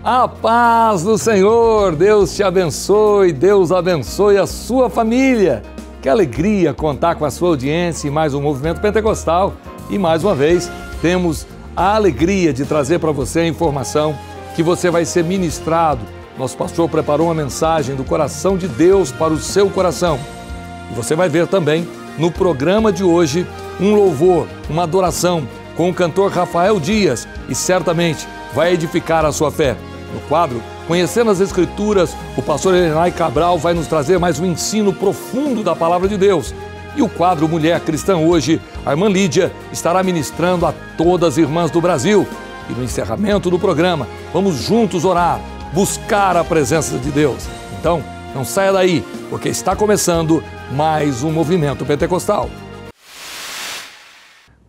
A paz do Senhor, Deus te abençoe, Deus abençoe a sua família. Que alegria contar com a sua audiência em mais um Movimento Pentecostal. E mais uma vez, temos a alegria de trazer para você a informação que você vai ser ministrado. Nosso pastor preparou uma mensagem do coração de Deus para o seu coração. E você vai ver também no programa de hoje um louvor, uma adoração com o cantor Rafael Dias e certamente vai edificar a sua fé. No quadro Conhecendo as Escrituras, o pastor Elenay Cabral vai nos trazer mais um ensino profundo da Palavra de Deus. E o quadro Mulher Cristã hoje, a irmã Lídia estará ministrando a todas as irmãs do Brasil. E no encerramento do programa, vamos juntos orar, buscar a presença de Deus. Então, não saia daí, porque está começando mais um Movimento Pentecostal.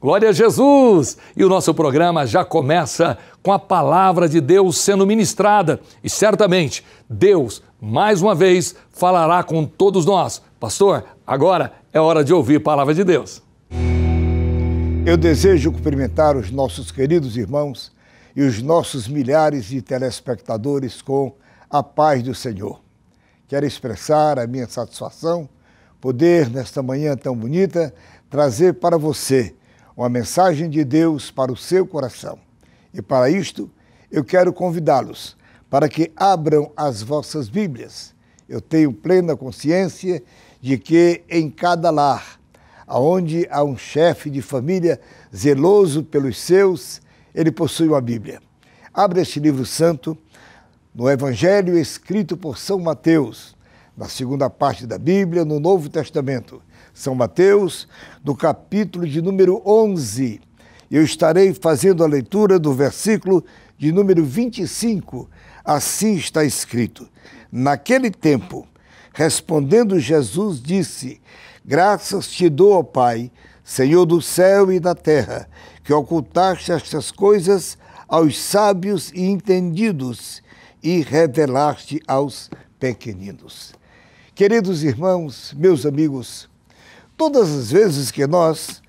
Glória a Jesus! E o nosso programa já começa com a palavra de Deus sendo ministrada. E certamente Deus, mais uma vez, falará com todos nós. Pastor, agora é hora de ouvir a palavra de Deus. Eu desejo cumprimentar os nossos queridos irmãos e os nossos milhares de telespectadores com a paz do Senhor. Quero expressar a minha satisfação poder, nesta manhã tão bonita, trazer para você uma mensagem de Deus para o seu coração. E para isto, eu quero convidá-los para que abram as vossas Bíblias. Eu tenho plena consciência de que em cada lar, onde há um chefe de família zeloso pelos seus, ele possui uma Bíblia. Abra este livro santo no Evangelho escrito por São Mateus, na segunda parte da Bíblia, no Novo Testamento. São Mateus, do capítulo de número 11. Eu estarei fazendo a leitura do versículo de número 25. Assim está escrito: Naquele tempo, respondendo Jesus, disse: Graças te dou, ó Pai, Senhor do céu e da terra, que ocultaste estas coisas aos sábios e entendidos e revelaste aos pequeninos. Queridos irmãos, meus amigos, todas as vezes que nós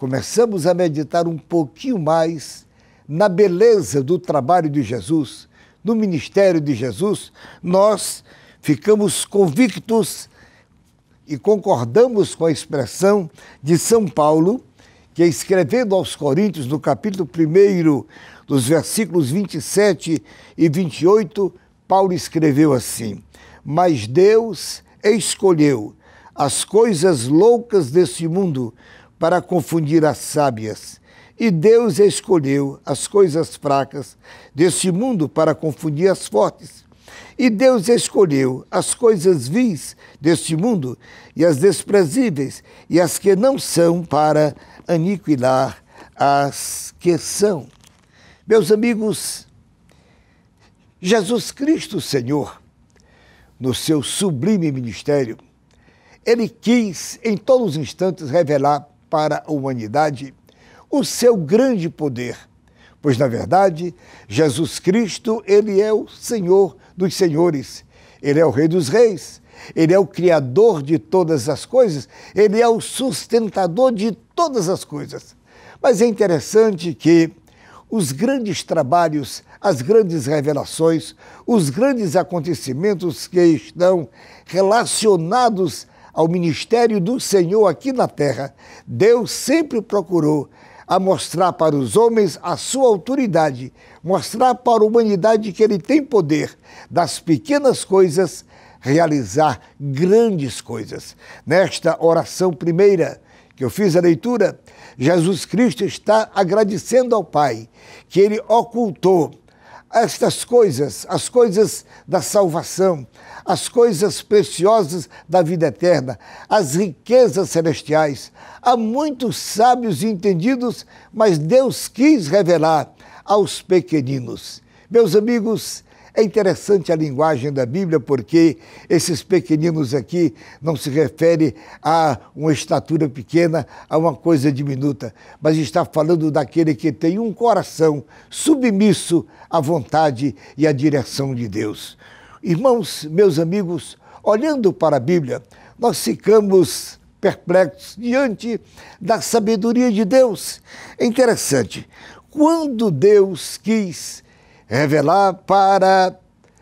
começamos a meditar um pouquinho mais na beleza do trabalho de Jesus, no ministério de Jesus, nós ficamos convictos e concordamos com a expressão de São Paulo, que escrevendo aos Coríntios, no capítulo 1, dos versículos 27 e 28, Paulo escreveu assim: Mas Deus escolheu as coisas loucas desse mundo para confundir as sábias. E Deus escolheu as coisas fracas desse mundo para confundir as fortes. E Deus escolheu as coisas vis deste mundo e as desprezíveis e as que não são para aniquilar as que são. Meus amigos, Jesus Cristo Senhor, no seu sublime ministério, Ele quis em todos os instantes revelar para a humanidade o seu grande poder, pois na verdade Jesus Cristo, Ele é o Senhor dos senhores, Ele é o Rei dos reis, Ele é o Criador de todas as coisas, Ele é o sustentador de todas as coisas. Mas é interessante que os grandes trabalhos, as grandes revelações, os grandes acontecimentos que estão relacionados ao ministério do Senhor aqui na terra, Deus sempre procurou a mostrar para os homens a sua autoridade, mostrar para a humanidade que Ele tem poder, das pequenas coisas, realizar grandes coisas. Nesta oração primeira que eu fiz a leitura, Jesus Cristo está agradecendo ao Pai que Ele ocultou estas coisas, as coisas da salvação, as coisas preciosas da vida eterna, as riquezas celestiais. Há muitos sábios e entendidos, mas Deus quis revelar aos pequeninos. Meus amigos, é interessante a linguagem da Bíblia, porque esses pequeninos aqui não se refere a uma estatura pequena, a uma coisa diminuta, mas está falando daquele que tem um coração submisso à vontade e à direção de Deus. Irmãos, meus amigos, olhando para a Bíblia, nós ficamos perplexos diante da sabedoria de Deus. É interessante, quando Deus quis revelar para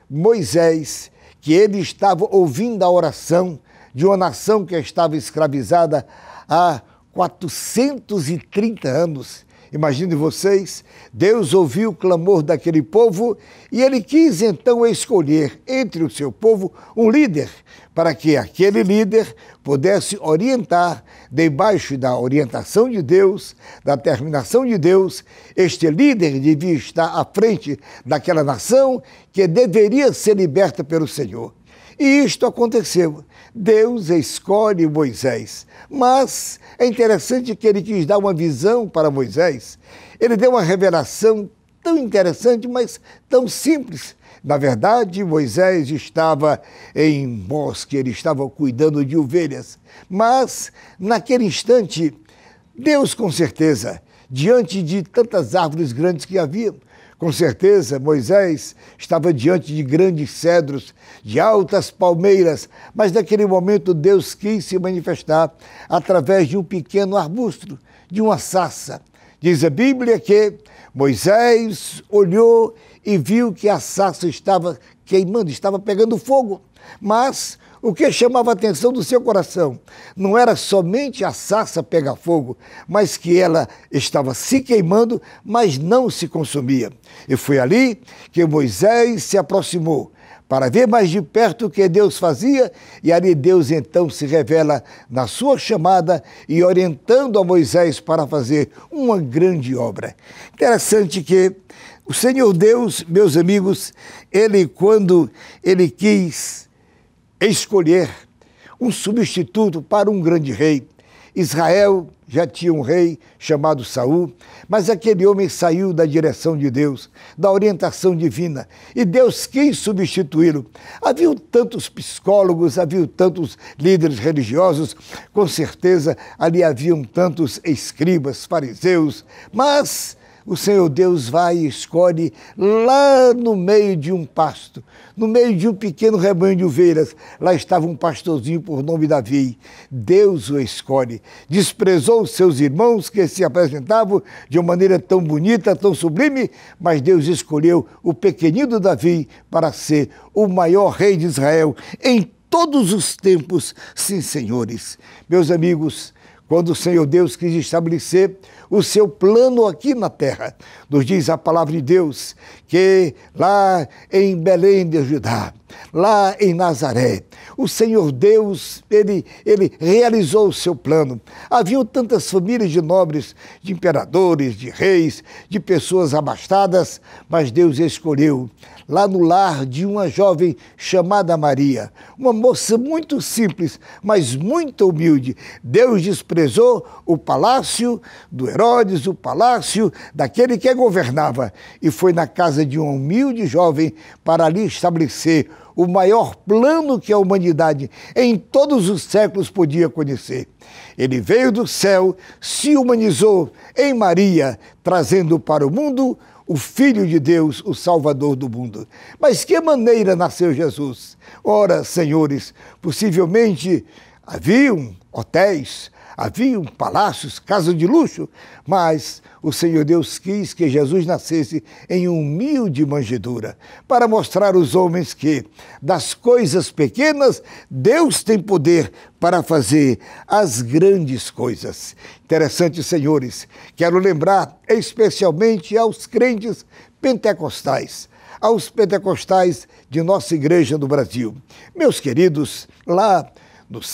Moisés que ele estava ouvindo a oração de uma nação que estava escravizada há 430 anos. Imaginem vocês, Deus ouviu o clamor daquele povo e ele quis então escolher entre o seu povo um líder, para que aquele líder pudesse orientar, debaixo da orientação de Deus, da determinação de Deus. Este líder devia estar à frente daquela nação que deveria ser liberta pelo Senhor. E isto aconteceu. Deus escolhe Moisés, mas é interessante que ele quis dar uma visão para Moisés. Ele deu uma revelação tão interessante, mas tão simples. Na verdade, Moisés estava em bosque, ele estava cuidando de ovelhas. Mas, naquele instante, Deus, com certeza, diante de tantas árvores grandes que havia, com certeza, Moisés estava diante de grandes cedros, de altas palmeiras, mas naquele momento Deus quis se manifestar através de um pequeno arbusto, de uma sarça. Diz a Bíblia que Moisés olhou e viu que a sarça estava queimando, estava pegando fogo. Mas o que chamava a atenção do seu coração não era somente a sarça pegar fogo, mas que ela estava se queimando, mas não se consumia. E foi ali que Moisés se aproximou para ver mais de perto o que Deus fazia, e ali Deus então se revela na sua chamada e orientando a Moisés para fazer uma grande obra. Interessante que o Senhor Deus, meus amigos, quando ele quis escolher um substituto para um grande rei. Israel já tinha um rei chamado Saul, mas aquele homem saiu da direção de Deus, da orientação divina, e Deus quis substituí-lo. Havia tantos psicólogos, havia tantos líderes religiosos, com certeza ali haviam tantos escribas, fariseus, mas o Senhor Deus vai e escolhe lá no meio de um pasto, no meio de um pequeno rebanho de ovelhas. Lá estava um pastorzinho por nome Davi. Deus o escolhe. Desprezou os seus irmãos que se apresentavam de uma maneira tão bonita, tão sublime, mas Deus escolheu o pequenino Davi para ser o maior rei de Israel em todos os tempos, sim, senhores. Meus amigos, quando o Senhor Deus quis estabelecer o seu plano aqui na terra, nos diz a palavra de Deus que lá em Belém de Judá, lá em Nazaré, o Senhor Deus, ele realizou o seu plano. Haviam tantas famílias de nobres, de imperadores, de reis, de pessoas abastadas, mas Deus escolheu lá no lar de uma jovem chamada Maria, uma moça muito simples, mas muito humilde. Deus desprezou o palácio do Herodes, o palácio daquele que governava, e foi na casa de uma humilde jovem para ali estabelecer o maior plano que a humanidade em todos os séculos podia conhecer. Ele veio do céu, se humanizou em Maria, trazendo para o mundo o Filho de Deus, o Salvador do mundo. Mas que maneira nasceu Jesus? Ora, senhores, possivelmente haviam hotéis, haviam palácios, casas de luxo, mas o Senhor Deus quis que Jesus nascesse em humilde manjedoura, para mostrar aos homens que, das coisas pequenas, Deus tem poder para fazer as grandes coisas. Interessante, senhores, quero lembrar especialmente aos crentes pentecostais, aos pentecostais de nossa igreja do Brasil. Meus queridos, lá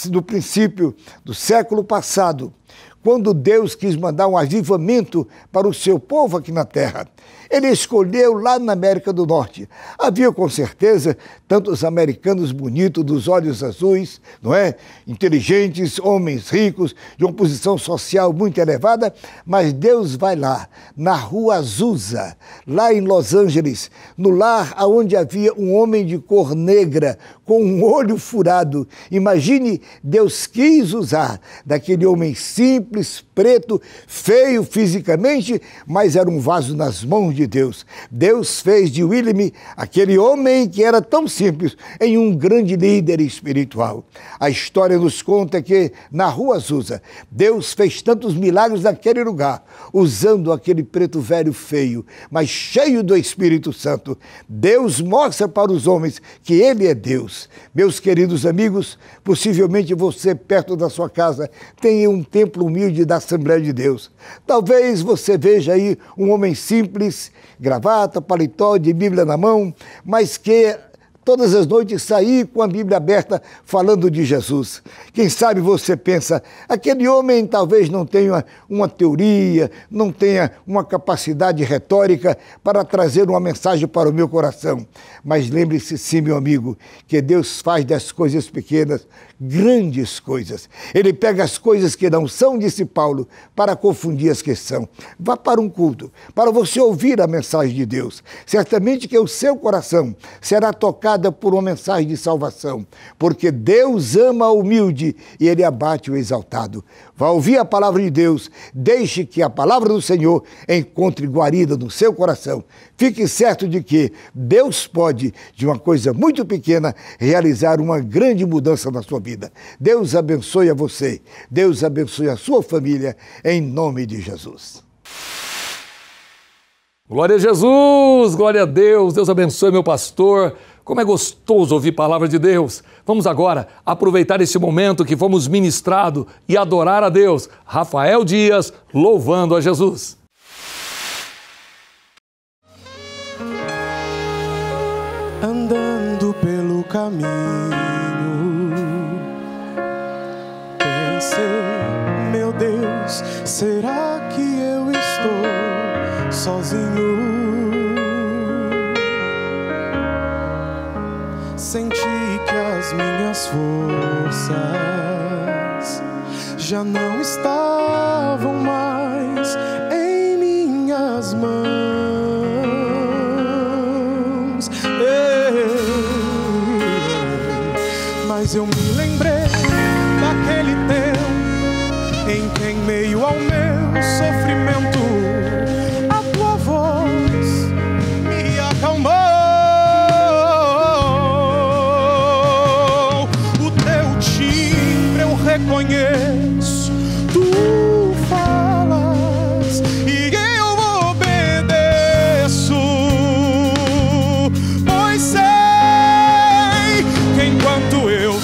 no princípio do século passado, quando Deus quis mandar um avivamento para o seu povo aqui na terra, ele escolheu lá na América do Norte. Havia com certeza tantos americanos bonitos, dos olhos azuis, não é? Inteligentes, homens ricos, de uma posição social muito elevada, mas Deus vai lá, na Rua Azusa, lá em Los Angeles, no lar onde havia um homem de cor negra, com um olho furado. Imagine, Deus quis usar daquele homem simples, simples, preto, feio fisicamente, mas era um vaso nas mãos de Deus. Deus fez de William, aquele homem que era tão simples, em um grande líder espiritual. A história nos conta que, na Rua Azusa, Deus fez tantos milagres naquele lugar, usando aquele preto velho feio, mas cheio do Espírito Santo. Deus mostra para os homens que Ele é Deus. Meus queridos amigos, possivelmente você, perto da sua casa, tenha um templo humilde da Assembleia de Deus. Talvez você veja aí um homem simples, gravata, paletó, de Bíblia na mão, mas que todas as noites sair com a Bíblia aberta falando de Jesus. Quem sabe você pensa, aquele homem talvez não tenha uma teoria, não tenha uma capacidade retórica para trazer uma mensagem para o meu coração. Mas lembre-se sim, meu amigo, que Deus faz das coisas pequenas grandes coisas. Ele pega as coisas que não são, disse Paulo, para confundir as que são. Vá para um culto, para você ouvir a mensagem de Deus. Certamente que o seu coração será tocado por uma mensagem de salvação, porque Deus ama o humilde e Ele abate o exaltado. Vá ouvir a palavra de Deus, deixe que a palavra do Senhor encontre guarida no seu coração. Fique certo de que Deus pode, de uma coisa muito pequena, realizar uma grande mudança na sua vida. Deus abençoe a você, Deus abençoe a sua família, em nome de Jesus. Glória a Jesus, glória a Deus, Deus abençoe meu pastor. Como é gostoso ouvir palavra de Deus. Vamos agora aproveitar esse momento que fomos ministrados e adorar a Deus. Rafael Dias, louvando a Jesus. Andando pelo caminho, pensei, meu Deus, será que eu estou sozinho? Senti que as minhas forças já não estavam mais em minhas mãos. Mas eu me lembrei daquele tempo em que, em meio ao meu sofrimento, a tua voz me acalmou. Reconheço, tu falas e eu obedeço, pois sei que enquanto eu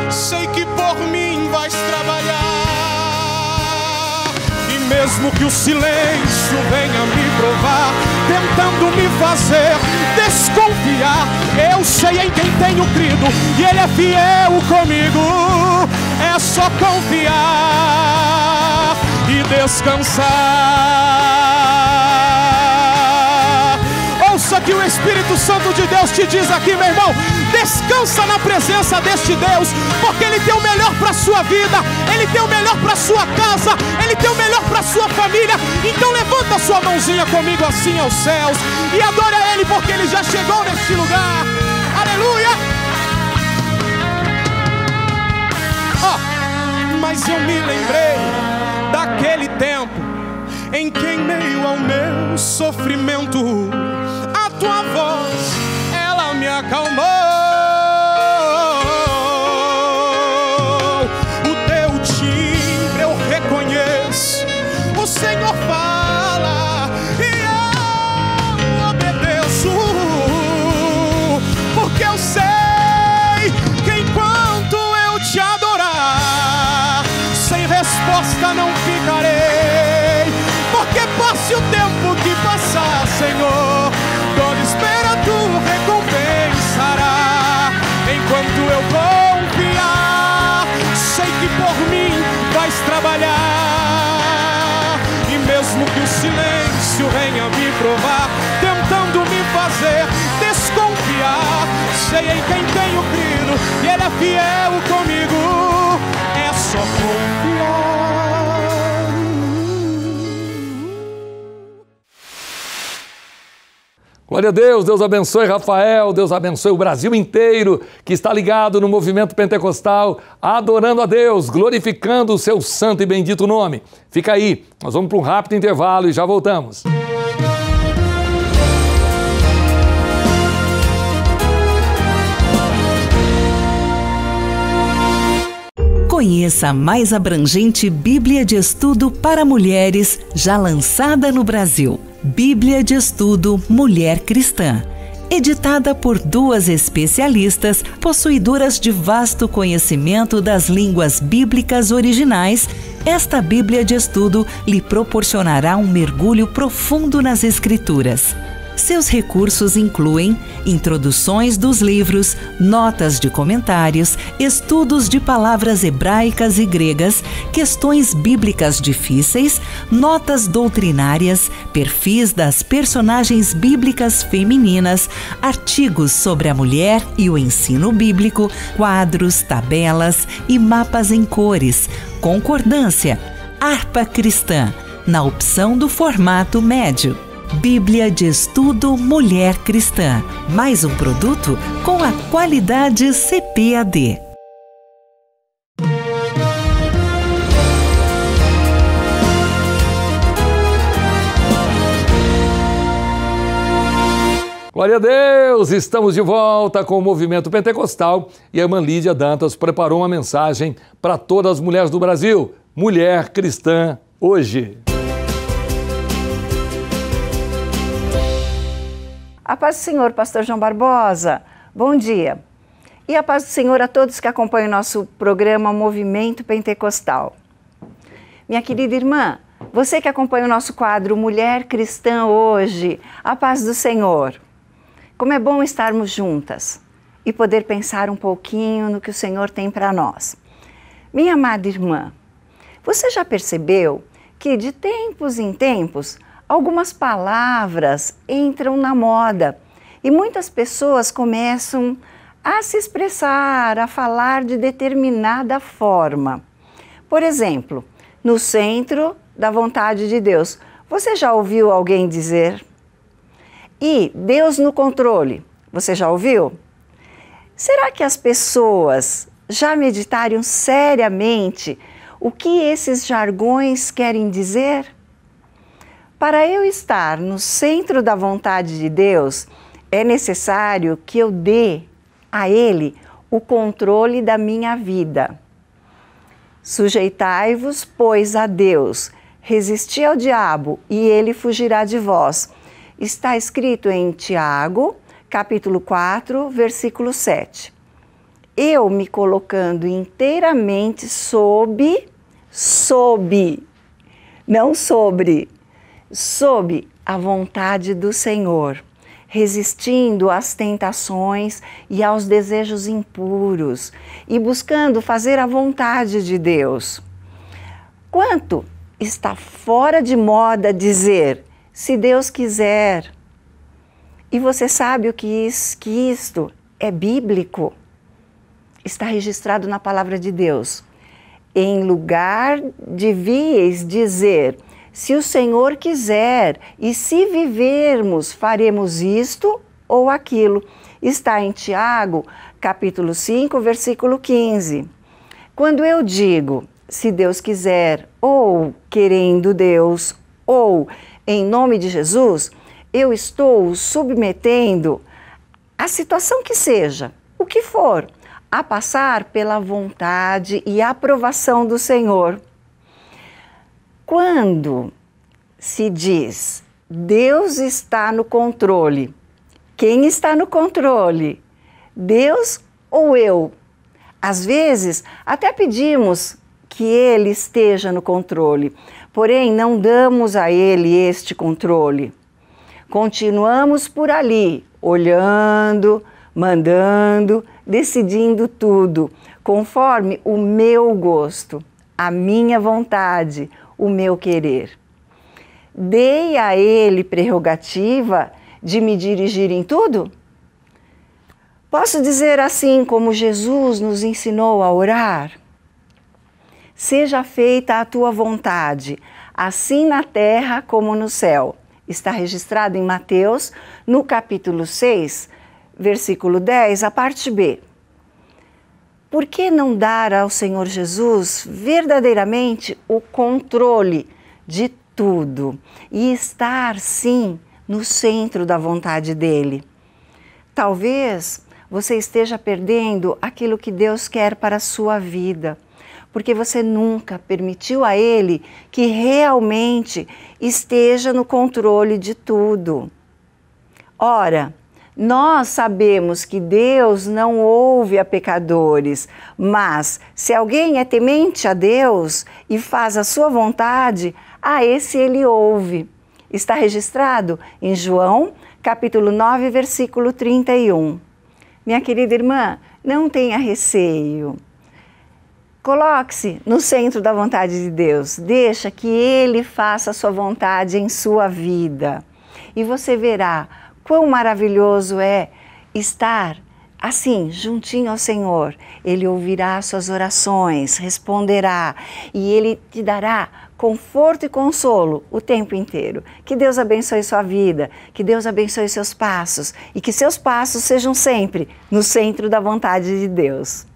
sei que por mim vais trabalhar, e mesmo que o silêncio venha me provar, tentando me fazer desconfiar, eu sei em quem tenho crido e Ele é fiel comigo. É só confiar e descansar. Ouça que o Espírito Santo de Deus te diz aqui, meu irmão. Descansa na presença deste Deus, porque Ele tem o melhor para a sua vida, Ele tem o melhor para a sua casa, Ele tem o melhor para a sua família. Então levanta a sua mãozinha comigo assim aos céus e adore a Ele, porque Ele já chegou neste lugar. Aleluia! Mas eu me lembrei daquele tempo em que, em meio ao meu sofrimento, a tua voz, ela me acalmou. O teu timbre eu reconheço, o Senhor fala e eu obedeço, porque eu sei que enquanto eu te adorar, sem resposta não ficarei, porque passe o tempo que passar, Senhor, toda espera tu recompensará. Enquanto eu confiar, sei que por mim vais trabalhar, e mesmo que o silêncio venha me provar, tentando me fazer desconfiar, sei em quem tenho crido e Ele é fiel comigo. É só Glória a Deus, Deus abençoe Rafael, Deus abençoe o Brasil inteiro que está ligado no movimento pentecostal, adorando a Deus, glorificando o seu santo e bendito nome. Fica aí, nós vamos para um rápido intervalo e já voltamos. Conheça a mais abrangente Bíblia de Estudo para Mulheres já lançada no Brasil. Bíblia de Estudo Mulher Cristã. Editada por 2 especialistas, possuidoras de vasto conhecimento das línguas bíblicas originais, esta Bíblia de Estudo lhe proporcionará um mergulho profundo nas Escrituras. Seus recursos incluem introduções dos livros, notas de comentários, estudos de palavras hebraicas e gregas, questões bíblicas difíceis, notas doutrinárias, perfis das personagens bíblicas femininas, artigos sobre a mulher e o ensino bíblico, quadros, tabelas e mapas em cores, concordância, harpa cristã, na opção do formato médio. Bíblia de Estudo Mulher Cristã. Mais um produto com a qualidade CPAD. Glória a Deus! Estamos de volta com o Movimento Pentecostal e a irmã Lídia Dantas preparou uma mensagem para todas as mulheres do Brasil. Mulher Cristã hoje. A paz do Senhor, pastor João Barbosa. Bom dia. E a paz do Senhor a todos que acompanham o nosso programa Movimento Pentecostal. Minha querida irmã, você que acompanha o nosso quadro Mulher Cristã hoje, a paz do Senhor. Como é bom estarmos juntas e poder pensar um pouquinho no que o Senhor tem para nós. Minha amada irmã, você já percebeu que de tempos em tempos algumas palavras entram na moda e muitas pessoas começam a se expressar, a falar de determinada forma. Por exemplo, no centro da vontade de Deus. Você já ouviu alguém dizer? E Deus no controle. Você já ouviu? Será que as pessoas já meditaram seriamente o que esses jargões querem dizer? Para eu estar no centro da vontade de Deus, é necessário que eu dê a Ele o controle da minha vida. Sujeitai-vos, pois, a Deus, resisti ao diabo e ele fugirá de vós. Está escrito em Tiago, capítulo 4, versículo 7. Eu me colocando inteiramente sob, não sobre a vontade do Senhor, resistindo às tentações e aos desejos impuros e buscando fazer a vontade de Deus. Quanto está fora de moda dizer, se Deus quiser, e você sabe o que isto é bíblico, está registrado na palavra de Deus. Em lugar de vieis dizer, se o Senhor quiser, e se vivermos, faremos isto ou aquilo. Está em Tiago, capítulo 5, versículo 15. Quando eu digo, se Deus quiser, ou querendo Deus, ou em nome de Jesus, eu estou submetendo a situação que seja, o que for, a passar pela vontade e aprovação do Senhor. Quando se diz, Deus está no controle, quem está no controle? Deus ou eu? Às vezes, até pedimos que Ele esteja no controle, porém não damos a Ele este controle. Continuamos por ali, olhando, mandando, decidindo tudo, conforme o meu gosto, a minha vontade, o meu querer. Dei a Ele prerrogativa de me dirigir em tudo? Posso dizer assim como Jesus nos ensinou a orar? Seja feita a tua vontade, assim na terra como no céu. Está registrado em Mateus, no capítulo 6, versículo 10, a parte B. Por que não dar ao Senhor Jesus verdadeiramente o controle de tudo e estar, sim, no centro da vontade dele? Talvez você esteja perdendo aquilo que Deus quer para a sua vida, porque você nunca permitiu a Ele que realmente esteja no controle de tudo. Ora, nós sabemos que Deus não ouve a pecadores, mas se alguém é temente a Deus e faz a sua vontade, a esse Ele ouve. Está registrado em João, capítulo 9, versículo 31. Minha querida irmã, não tenha receio. Coloque-se no centro da vontade de Deus. Deixa que Ele faça a sua vontade em sua vida. E você verá quão maravilhoso é estar assim, juntinho ao Senhor. Ele ouvirá suas orações, responderá e Ele te dará conforto e consolo o tempo inteiro. Que Deus abençoe sua vida, que Deus abençoe seus passos e que seus passos sejam sempre no centro da vontade de Deus.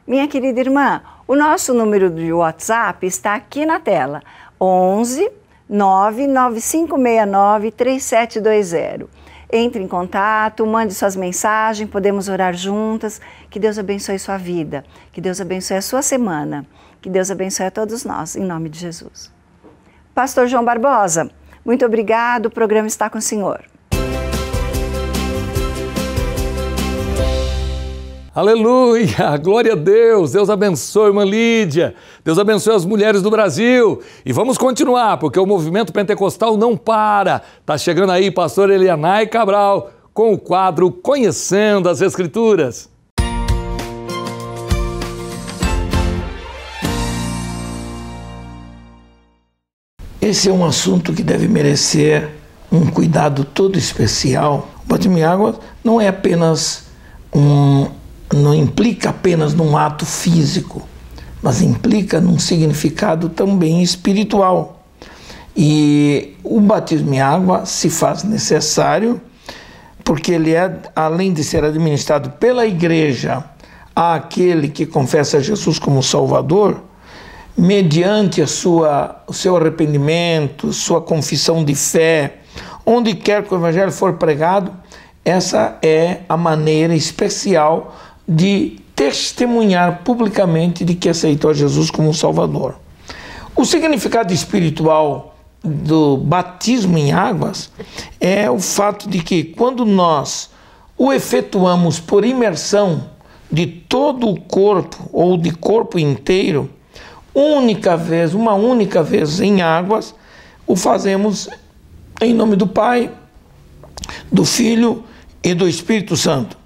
Minha querida irmã, o nosso número de WhatsApp está aqui na tela, 11 99569 3720. Entre em contato, mande suas mensagens, podemos orar juntas. Que Deus abençoe sua vida, que Deus abençoe a sua semana, que Deus abençoe a todos nós, em nome de Jesus. Pastor João Barbosa, muito obrigado, o programa está com o senhor. Aleluia, glória a Deus, Deus abençoe, irmã Lídia, Deus abençoe as mulheres do Brasil. E vamos continuar, porque o movimento pentecostal não para. Está chegando aí pastor Elianai Cabral com o quadro Conhecendo as Escrituras. Esse é um assunto que deve merecer um cuidado todo especial. O batismo em água não é apenas não implica apenas num ato físico, mas implica num significado também espiritual. E o batismo em água se faz necessário porque ele é, além de ser administrado pela igreja àquele que confessa Jesus como Salvador, mediante o seu arrependimento, sua confissão de fé, onde quer que o evangelho for pregado, essa é a maneira especial de testemunhar publicamente de que aceitou a Jesus como Salvador. O significado espiritual do batismo em águas é o fato de que quando nós o efetuamos por imersão de todo o corpo ou de corpo inteiro, uma única vez em águas, o fazemos em nome do Pai, do Filho e do Espírito Santo.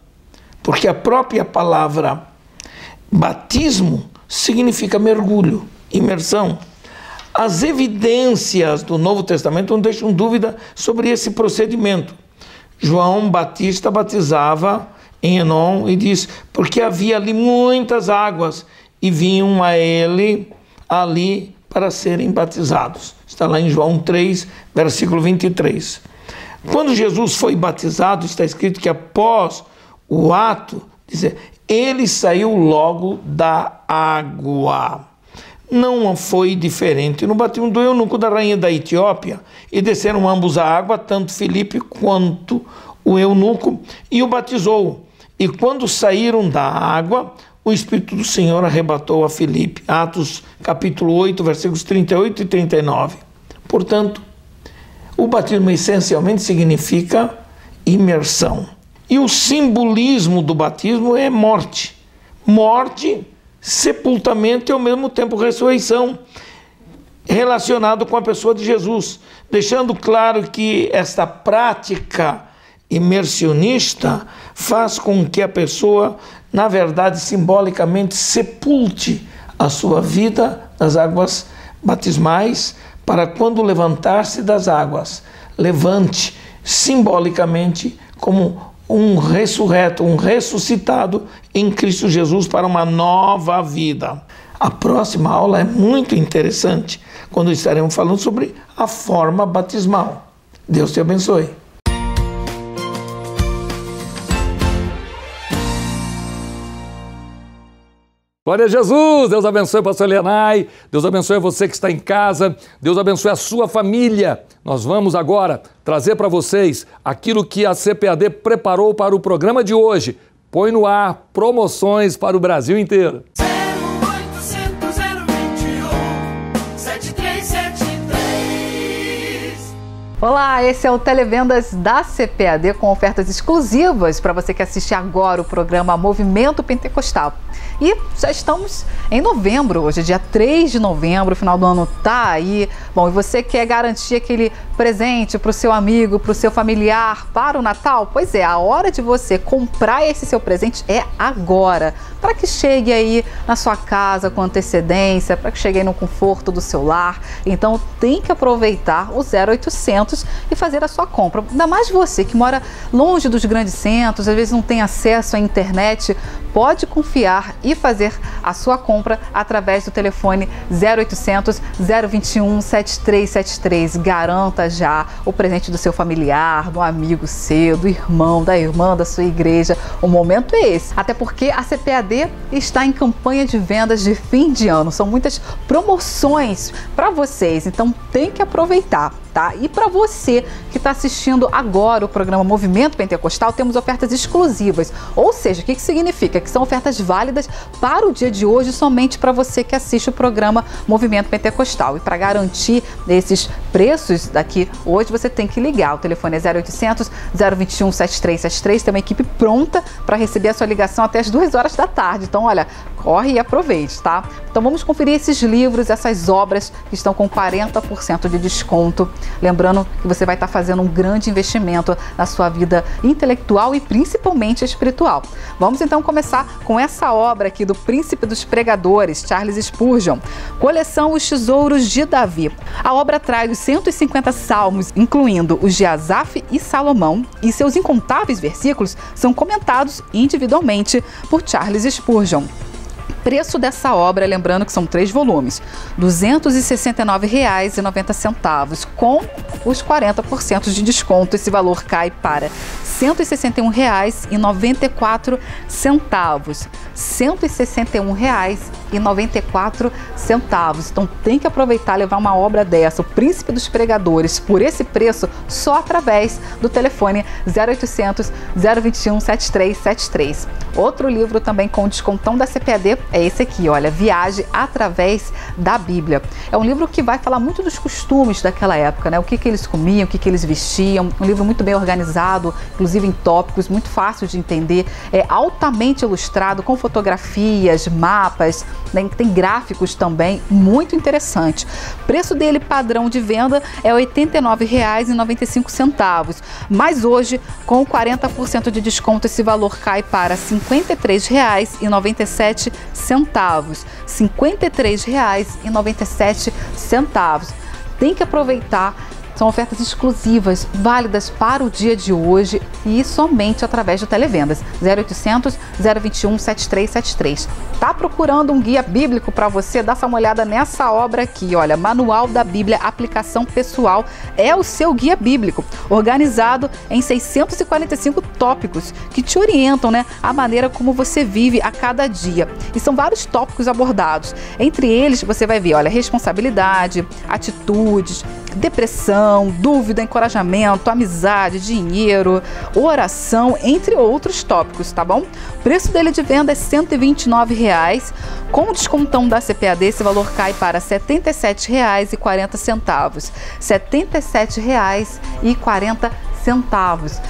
Porque a própria palavra batismo significa mergulho, imersão. As evidências do Novo Testamento não deixam dúvida sobre esse procedimento. João Batista batizava em Enom e diz, porque havia ali muitas águas e vinham a ele ali para serem batizados. Está lá em João 3, versículo 23. Quando Jesus foi batizado, está escrito que após o ato, ele saiu logo da água. Não foi diferente no batismo do eunuco da rainha da Etiópia, e desceram ambos à água, tanto Filipe quanto o eunuco, e o batizou. E quando saíram da água, o Espírito do Senhor arrebatou a Filipe. Atos capítulo 8, versículos 38 e 39. Portanto, o batismo essencialmente significa imersão. E o simbolismo do batismo é morte. Morte, sepultamento e ao mesmo tempo ressurreição, relacionado com a pessoa de Jesus, deixando claro que esta prática imersionista faz com que a pessoa, na verdade, simbolicamente sepulte a sua vida nas águas batismais, para quando levantar-se das águas, levante simbolicamente como um ressurreto, um ressuscitado em Cristo Jesus para uma nova vida. A próxima aula é muito interessante, quando estaremos falando sobre a forma batismal. Deus te abençoe. Glória a Jesus, Deus abençoe o pastor Elianai, Deus abençoe você que está em casa, Deus abençoe a sua família. Nós vamos agora trazer para vocês aquilo que a CPAD preparou para o programa de hoje. Põe no ar promoções para o Brasil inteiro. 0800 021 7373. Olá, esse é o Televendas da CPAD com ofertas exclusivas para você que assiste agora o programa Movimento Pentecostal. E já estamos em novembro, hoje é dia 3 de novembro, o final do ano tá aí. Bom, e você quer garantir aquele presente para o seu amigo, para o seu familiar, para o Natal? Pois é, a hora de você comprar esse seu presente é agora, para que chegue aí na sua casa com antecedência, para que chegue aí no conforto do seu lar. Então tem que aproveitar o 0800 e fazer a sua compra. Ainda mais você que mora longe dos grandes centros, às vezes não tem acesso à internet, pode confiar e fazer a sua compra através do telefone 0800 021 7373. Garanta já o presente do seu familiar, do amigo seu, do irmão, da irmã da sua igreja. O momento é esse, até porque a CPAD está em campanha de vendas de fim de ano. São muitas promoções para vocês, então tem que aproveitar. Tá? E para você que está assistindo agora o programa Movimento Pentecostal, temos ofertas exclusivas. Ou seja, o que significa? Que são ofertas válidas para o dia de hoje, somente para você que assiste o programa Movimento Pentecostal. E para garantir esses preços daqui hoje, você tem que ligar. O telefone é 0800 021 7373. Tem uma equipe pronta para receber a sua ligação até as 2 horas da tarde. Então, olha, corre e aproveite, tá? Então vamos conferir esses livros, essas obras que estão com 40% de desconto. Lembrando que você vai estar fazendo um grande investimento na sua vida intelectual e principalmente espiritual. Vamos então começar com essa obra aqui do Príncipe dos Pregadores, Charles Spurgeon, coleção Os Tesouros de Davi. A obra traz os 150 salmos, incluindo os de Asaf e Salomão, e seus incontáveis versículos são comentados individualmente por Charles Spurgeon. Preço dessa obra, lembrando que são 3 volumes, R$ 269,90. Com os 40% de desconto, esse valor cai para R$ 161,94. R$ 161,94. Então tem que aproveitar e levar uma obra dessa, o Príncipe dos Pregadores, por esse preço, só através do telefone 0800 021 7373. Outro livro também com descontão da CPAD é esse aqui, olha, Viagem através da Bíblia. É um livro que vai falar muito dos costumes daquela época, né? O que eles comiam, o que eles vestiam. Um livro muito bem organizado, inclusive em tópicos, muito fácil de entender. É altamente ilustrado, com fotografias, mapas, né? Tem gráficos também, muito interessante. O preço dele padrão de venda é R$ 89,95. Mas hoje, com 40% de desconto, esse valor cai para R$ 53,97. R$ 53,97. Tem que aproveitar. São ofertas exclusivas, válidas para o dia de hoje e somente através do Televendas. 0800 021 7373. Tá procurando um guia bíblico para você? Dá uma olhada nessa obra aqui, olha, Manual da Bíblia, Aplicação Pessoal. É o seu guia bíblico, organizado em 645 tópicos que te orientam, né, a maneira como você vive a cada dia. E são vários tópicos abordados. Entre eles, você vai ver, olha, responsabilidade, atitudes, depressão, dúvida, encorajamento, amizade, dinheiro, oração, entre outros tópicos, tá bom? O preço dele de venda é R$ 129,00. Com o descontão da CPAD, esse valor cai para R$ 77,40. R$ 77,40.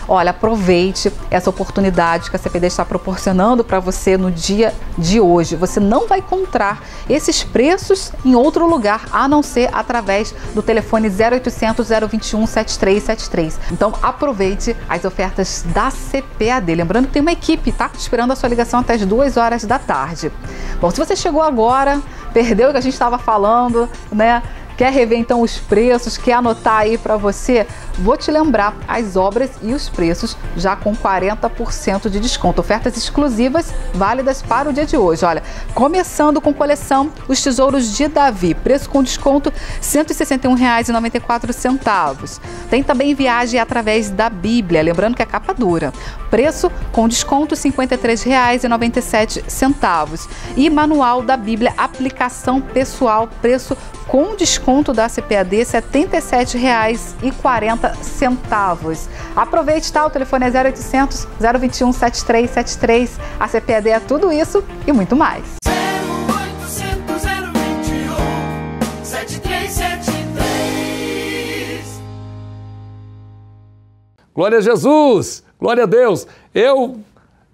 Olha, aproveite essa oportunidade que a CPAD está proporcionando para você no dia de hoje. Você não vai encontrar esses preços em outro lugar, a não ser através do telefone 0800 021 7373. Então aproveite as ofertas da CPAD. Lembrando que tem uma equipe, tá? Esperando a sua ligação até as 2 horas da tarde. Bom, se você chegou agora, perdeu o que a gente estava falando, né? Quer rever então os preços? Quer anotar aí para você? Vou te lembrar as obras e os preços já com 40% de desconto. Ofertas exclusivas válidas para o dia de hoje. Olha, começando com coleção Os Tesouros de Davi. Preço com desconto R$ 161,94. Tem também viagem através da Bíblia, lembrando que é capa dura. Preço com desconto R$ 53,97. E manual da Bíblia, aplicação pessoal, preço com desconto da CPAD, R$ 77,40. Aproveite, tá? O telefone é 0800 021 7373. A CPAD é tudo isso e muito mais. 0800 021 7373. Glória a Jesus! Glória a Deus! Eu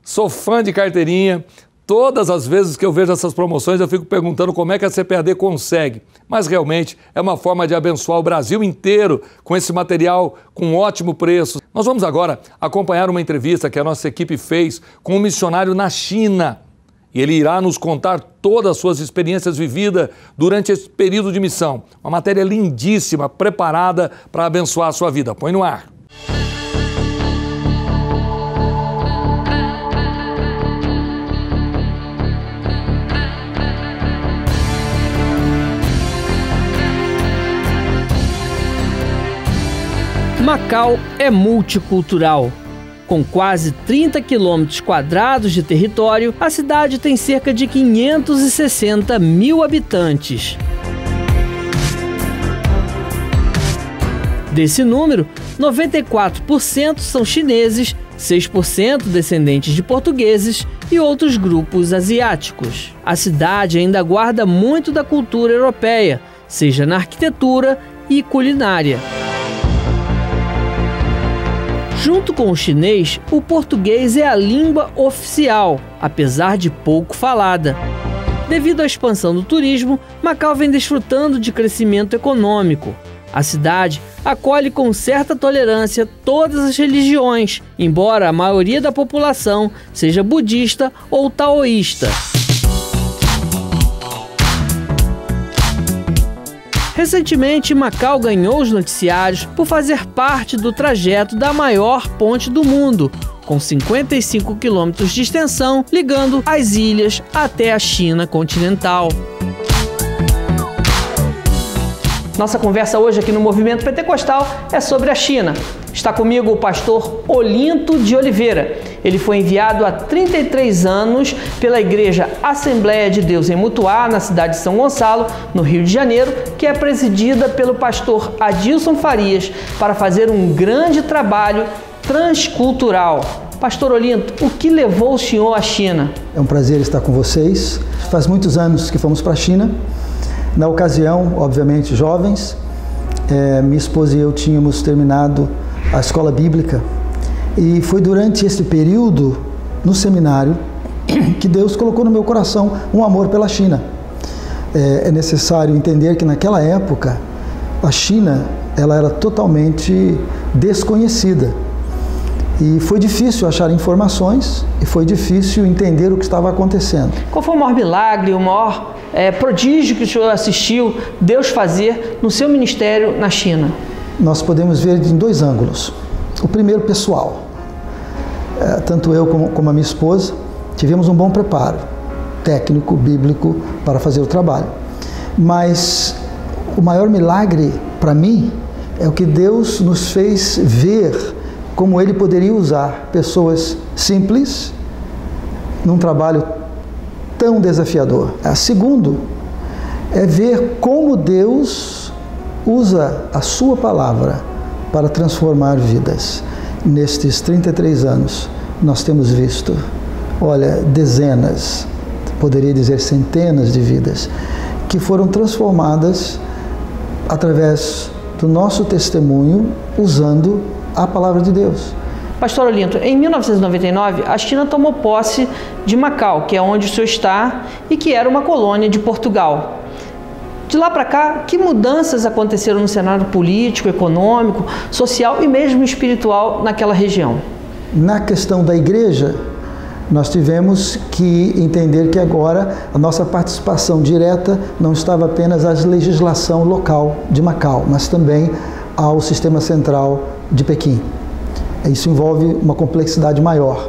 sou fã de carteirinha. Todas as vezes que eu vejo essas promoções, eu fico perguntando como é que a CPAD consegue. Mas realmente é uma forma de abençoar o Brasil inteiro com esse material com ótimo preço. Nós vamos agora acompanhar uma entrevista que a nossa equipe fez com um missionário na China. E ele irá nos contar todas as suas experiências vividas durante esse período de missão. Uma matéria lindíssima, preparada para abençoar a sua vida. Põe no ar. Macau é multicultural. Com quase 30 quilômetros quadrados de território, a cidade tem cerca de 560 mil habitantes. Desse número, 94% são chineses, 6% descendentes de portugueses e outros grupos asiáticos. A cidade ainda guarda muito da cultura europeia, seja na arquitetura e culinária. Junto com o chinês, o português é a língua oficial, apesar de pouco falada. Devido à expansão do turismo, Macau vem desfrutando de crescimento econômico. A cidade acolhe com certa tolerância todas as religiões, embora a maioria da população seja budista ou taoísta. Recentemente, Macau ganhou os noticiários por fazer parte do trajeto da maior ponte do mundo, com 55 quilômetros de extensão, ligando as ilhas até a China continental. Nossa conversa hoje aqui no Movimento Pentecostal é sobre a China. Está comigo o pastor Olinto de Oliveira. Ele foi enviado há 33 anos pela Igreja Assembleia de Deus em Mutuá, na cidade de São Gonçalo, no Rio de Janeiro, que é presidida pelo pastor Adilson Farias, para fazer um grande trabalho transcultural. Pastor Olinto, o que levou o senhor à China? É um prazer estar com vocês. Faz muitos anos que fomos para a China. Na ocasião, obviamente, jovens, minha esposa e eu tínhamos terminado a escola bíblica e foi durante esse período no seminário que Deus colocou no meu coração um amor pela China. É necessário entender que naquela época a China ela era totalmente desconhecida e foi difícil achar informações e foi difícil entender o que estava acontecendo. Qual foi o maior milagre, o maior prodígio que o senhor assistiu Deus fazer no seu ministério na China? Nós podemos ver em dois ângulos. O primeiro, pessoal. Tanto eu como a minha esposa tivemos um bom preparo técnico, bíblico, para fazer o trabalho. Mas o maior milagre para mim é o que Deus nos fez ver como Ele poderia usar pessoas simples num trabalho tão desafiador. Segundo, é ver como Deus usa a sua palavra para transformar vidas. Nestes 33 anos, nós temos visto, dezenas, poderia dizer centenas de vidas, que foram transformadas através do nosso testemunho, usando a palavra de Deus. Pastor Olinto, em 1999, a China tomou posse de Macau, que é onde o senhor está e que era uma colônia de Portugal. De lá para cá, que mudanças aconteceram no cenário político, econômico, social e mesmo espiritual naquela região? Na questão da igreja, nós tivemos que entender que agora a nossa participação direta não estava apenas à legislação local de Macau, mas também ao sistema central de Pequim. Isso envolve uma complexidade maior.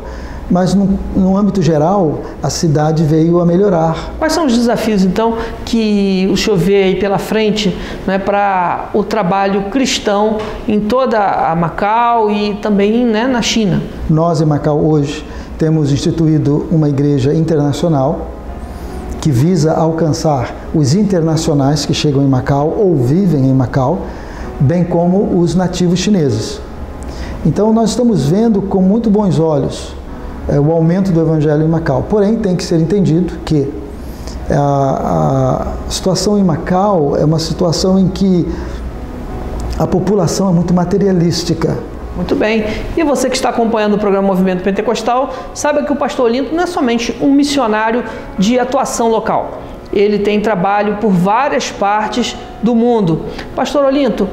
Mas, no âmbito geral, a cidade veio a melhorar. Quais são os desafios, então, que o senhor vê aí pela frente, né, para o trabalho cristão em toda a Macau e também, né, na China? Nós, em Macau, hoje, temos instituído uma igreja internacional que visa alcançar os internacionais que chegam em Macau ou vivem em Macau, bem como os nativos chineses. Então, nós estamos vendo com muito bons olhos o aumento do evangelho em Macau. Porém, tem que ser entendido que a situação em Macau é uma situação em que a população é muito materialística. Muito bem. E você que está acompanhando o programa Movimento Pentecostal, saiba que o pastor Olinto não é somente um missionário de atuação local. Ele tem trabalho por várias partes do mundo. Pastor Olinto,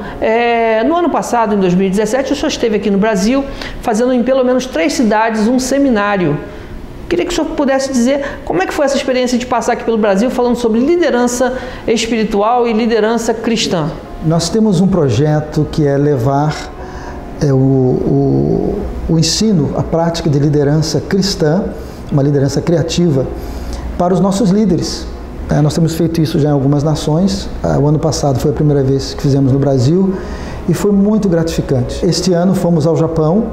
no ano passado, em 2017, o senhor esteve aqui no Brasil, fazendo em pelo menos 3 cidades um seminário. Queria que o senhor pudesse dizer como é que foi essa experiência de passar aqui pelo Brasil, falando sobre liderança espiritual e liderança cristã. Nós temos um projeto que é levar o ensino, a prática de liderança cristã, uma liderança criativa, para os nossos líderes. Nós temos feito isso já em algumas nações. O ano passado foi a primeira vez que fizemos no Brasil e foi muito gratificante. Este ano fomos ao Japão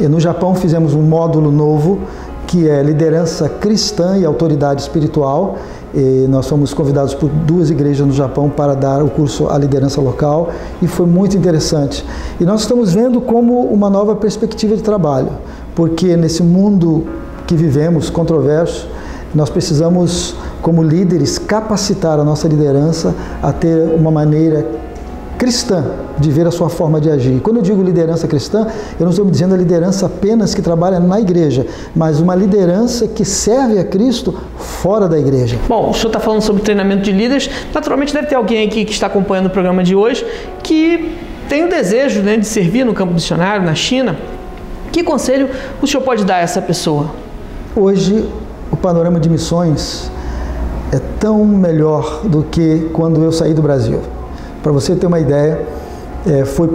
e no Japão fizemos um módulo novo que é liderança cristã e autoridade espiritual. E nós fomos convidados por 2 igrejas no Japão para dar o curso à liderança local e foi muito interessante. E nós estamos vendo como uma nova perspectiva de trabalho, porque nesse mundo que vivemos, controverso, nós precisamos, como líderes, capacitar a nossa liderança a ter uma maneira cristã de ver a sua forma de agir. Quando eu digo liderança cristã, eu não estou me dizendo a liderança apenas que trabalha na igreja, mas uma liderança que serve a Cristo fora da igreja. Bom, o senhor está falando sobre treinamento de líderes. Naturalmente deve ter alguém aqui que está acompanhando o programa de hoje que tem o desejo, né, de servir no campo missionário, na China. Que conselho o senhor pode dar a essa pessoa? Hoje, o panorama de missões é tão melhor do que quando eu saí do Brasil. Para você ter uma ideia, foi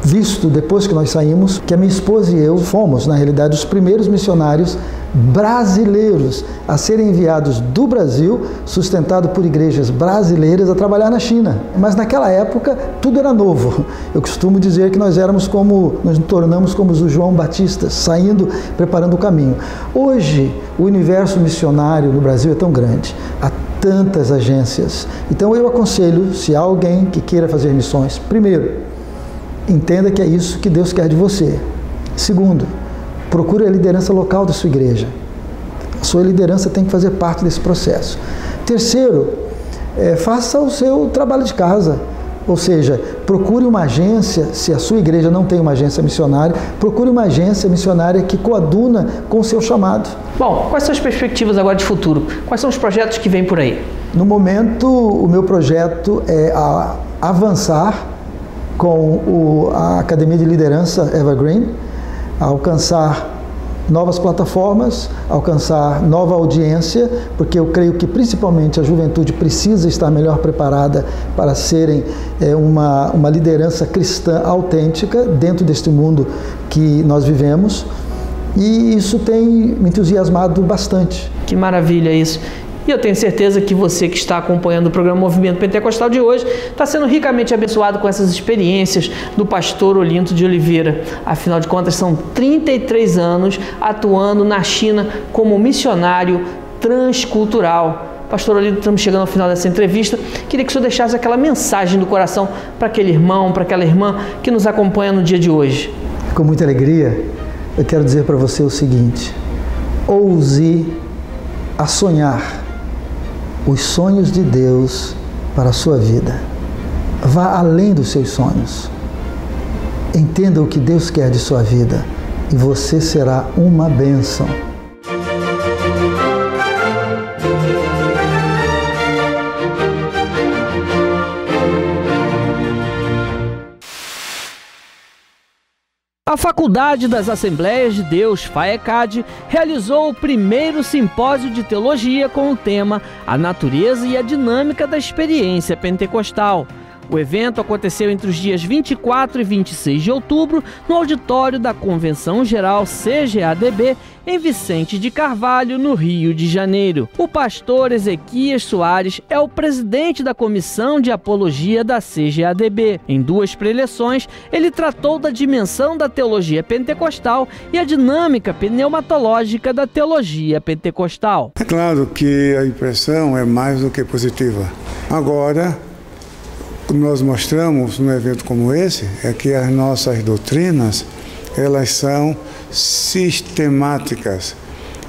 visto depois que nós saímos que a minha esposa e eu fomos, na realidade, os primeiros missionários brasileiros a serem enviados do Brasil, sustentado por igrejas brasileiras, a trabalhar na China. Mas naquela época tudo era novo. Eu costumo dizer que nós nos tornamos como o João Batista, saindo, preparando o caminho. Hoje, o universo missionário no Brasil é tão grande, há tantas agências. Então eu aconselho, se há alguém que queira fazer missões, primeiro, entenda que é isso que Deus quer de você. Segundo, procure a liderança local da sua igreja. A sua liderança tem que fazer parte desse processo. Terceiro, faça o seu trabalho de casa. Ou seja, procure uma agência, se a sua igreja não tem uma agência missionária, procure uma agência missionária que coaduna com o seu chamado. Bom, quais são as perspectivas agora de futuro? Quais são os projetos que vêm por aí? No momento, o meu projeto é avançar com a Academia de Liderança Evergreen, alcançar novas plataformas, alcançar nova audiência, porque eu creio que principalmente a juventude precisa estar melhor preparada para serem uma liderança cristã autêntica dentro deste mundo que nós vivemos, e isso tem me entusiasmado bastante. Que maravilha isso! E eu tenho certeza que você que está acompanhando o programa Movimento Pentecostal de hoje está sendo ricamente abençoado com essas experiências do pastor Olinto de Oliveira. Afinal de contas, são 33 anos atuando na China como missionário transcultural. Pastor Olinto, estamos chegando ao final dessa entrevista. Queria que o senhor deixasse aquela mensagem do coração para aquele irmão, para aquela irmã que nos acompanha no dia de hoje. Com muita alegria, eu quero dizer para você o seguinte: ouse a sonhar os sonhos de Deus para a sua vida. Vá além dos seus sonhos. Entenda o que Deus quer de sua vida e você será uma bênção. A Faculdade das Assembleias de Deus, FAECAD, realizou o primeiro simpósio de teologia com o tema A Natureza e a Dinâmica da Experiência Pentecostal. O evento aconteceu entre os dias 24 e 26 de outubro no auditório da Convenção Geral CGADB, em Vicente de Carvalho, no Rio de Janeiro. O pastor Ezequias Soares é o presidente da Comissão de Apologia da CGADB. Em 2 preleções, ele tratou da dimensão da teologia pentecostal e a dinâmica pneumatológica da teologia pentecostal. É claro que a impressão é mais do que positiva. Agora, o que nós mostramos num evento como esse é que as nossas doutrinas, elas são sistemáticas,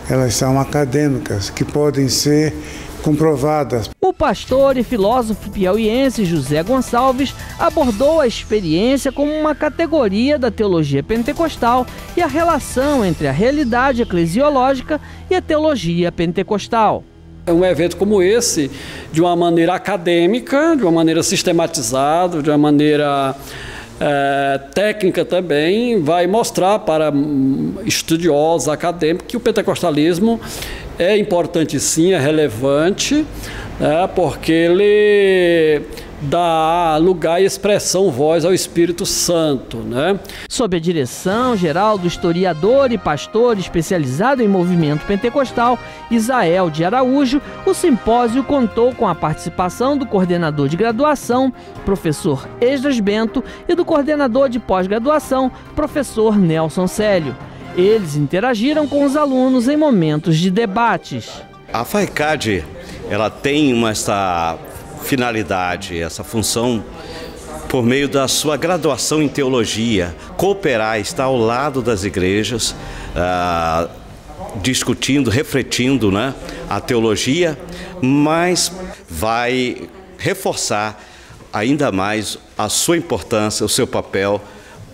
elas são acadêmicas, que podem ser comprovadas. O pastor e filósofo piauiense José Gonçalves abordou a experiência como uma categoria da teologia pentecostal e a relação entre a realidade eclesiológica e a teologia pentecostal. Um evento como esse, de uma maneira acadêmica, de uma maneira sistematizada, de uma maneira técnica também, vai mostrar para estudiosos, acadêmicos, que o pentecostalismo é importante sim, é relevante, porque ele dá lugar e expressão, voz ao Espírito Santo, né? Sob a direção geral do historiador e pastor especializado em movimento pentecostal, Isael de Araújo, o simpósio contou com a participação do coordenador de graduação, professor Esdras Bento, e do coordenador de pós-graduação, professor Nelson Célio. Eles interagiram com os alunos em momentos de debates. A FAECAD, ela tem essa finalidade, essa função, por meio da sua graduação em teologia, cooperar, estar ao lado das igrejas, discutindo, refletindo, né, a teologia, mas vai reforçar ainda mais a sua importância, o seu papel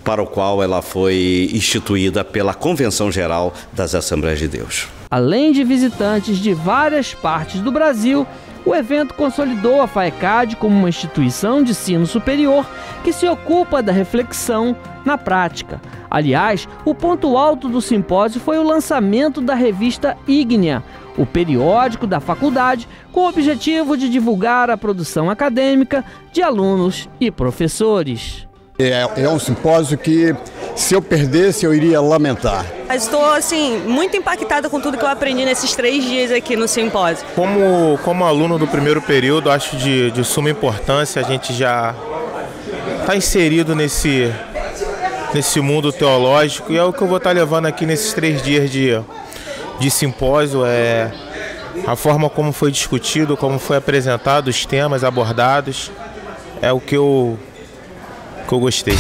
para o qual ela foi instituída pela Convenção Geral das Assembleias de Deus. Além de visitantes de várias partes do Brasil, o evento consolidou a FAECAD como uma instituição de ensino superior que se ocupa da reflexão na prática. Aliás, o ponto alto do simpósio foi o lançamento da revista Ígnea, o periódico da faculdade, com o objetivo de divulgar a produção acadêmica de alunos e professores. É um simpósio que, se eu perdesse, eu iria lamentar. Estou, muito impactada com tudo que eu aprendi nesses 3 dias aqui no simpósio. Como aluno do primeiro período, acho de suma importância a gente já está inserido nesse mundo teológico, e é o que eu vou estar levando aqui nesses 3 dias de simpósio, a forma como foi discutido, como foi apresentado, os temas abordados, é o que eu gostei.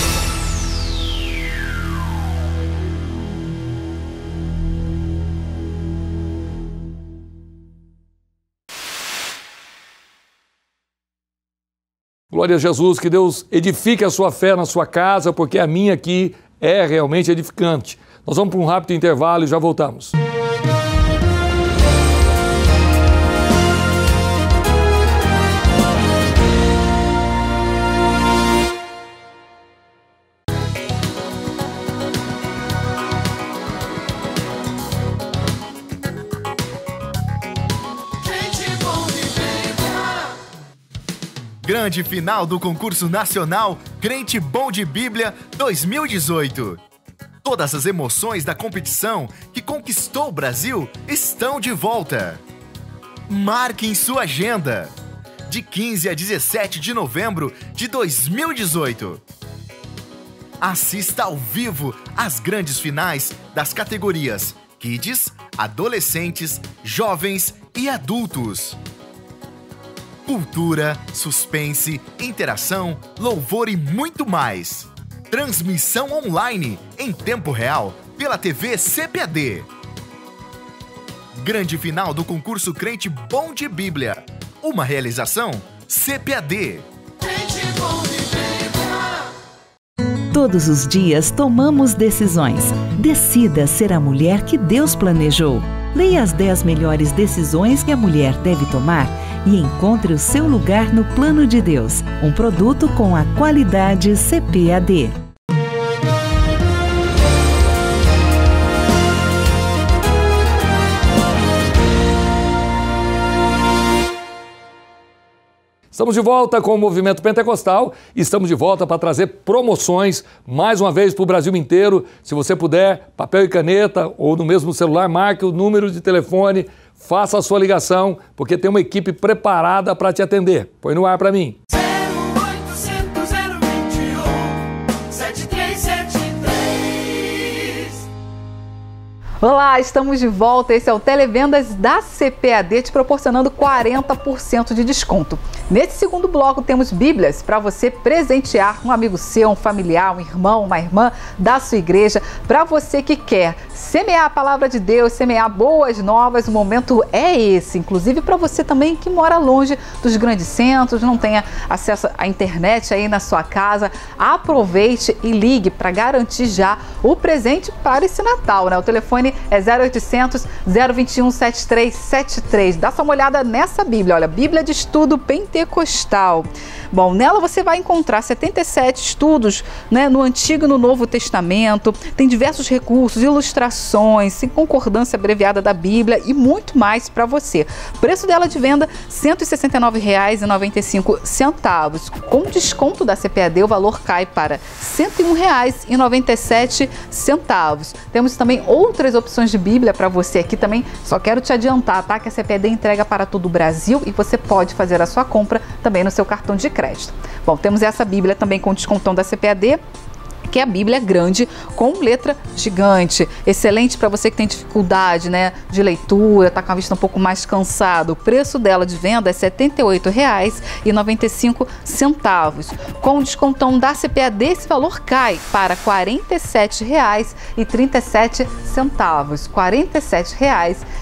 Glória a Jesus, que Deus edifique a sua fé na sua casa, porque a minha aqui é realmente edificante. Nós vamos para um rápido intervalo e já voltamos. Grande final do concurso nacional Crente Bom de Bíblia 2018. Todas as emoções da competição que conquistou o Brasil estão de volta. Marque em sua agenda. De 15 a 17 de novembro de 2018. Assista ao vivo às grandes finais das categorias Kids, Adolescentes, Jovens e Adultos. Cultura, suspense, interação, louvor e muito mais. Transmissão online, em tempo real, pela TV CPAD. Grande final do concurso Crente Bom de Bíblia. Uma realização CPAD. Todos os dias tomamos decisões. Decida ser a mulher que Deus planejou. Leia as 10 melhores decisões que a mulher deve tomar e encontre o seu lugar no plano de Deus. Um produto com a qualidade CPAD. Estamos de volta com o Movimento Pentecostal e estamos de volta para trazer promoções mais uma vez para o Brasil inteiro. Se você puder, papel e caneta ou no mesmo celular, marque o número de telefone, faça a sua ligação, porque tem uma equipe preparada para te atender. Põe no ar para mim. 0800 021 7373. Olá, estamos de volta. Esse é o Televendas da CPAD, te proporcionando 40% de desconto. Nesse segundo bloco temos Bíblias para você presentear um amigo seu, um familiar, um irmão, uma irmã da sua igreja, para você que quer semear a palavra de Deus, semear boas novas. O momento é esse, inclusive para você também que mora longe dos grandes centros, não tenha acesso à internet aí na sua casa. Aproveite e ligue para garantir já o presente para esse Natal, né? O telefone é 0800 021 7373. Dá só uma olhada nessa Bíblia, olha, Bíblia de Estudo Pentecostal. Bom, nela você vai encontrar 77 estudos, né, no Antigo e no Novo Testamento. Tem diversos recursos, ilustrações, concordância abreviada da Bíblia e muito mais para você. O preço dela de venda R$ 169,95. Com desconto da CPAD, o valor cai para R$ 101,97. Temos também outras opções de Bíblia para você aqui também. Só quero te adiantar, tá? Que a CPAD entrega para todo o Brasil e você pode fazer a sua compra também no seu cartão de crédito. Bom, temos essa Bíblia também com descontão da CPAD, que é a Bíblia grande com letra gigante. Excelente para você que tem dificuldade, né, de leitura, tá com a vista um pouco mais cansado. O preço dela de venda é R$ 78,95. Com o descontão da CPAD, esse valor cai para R$ 47,37. R$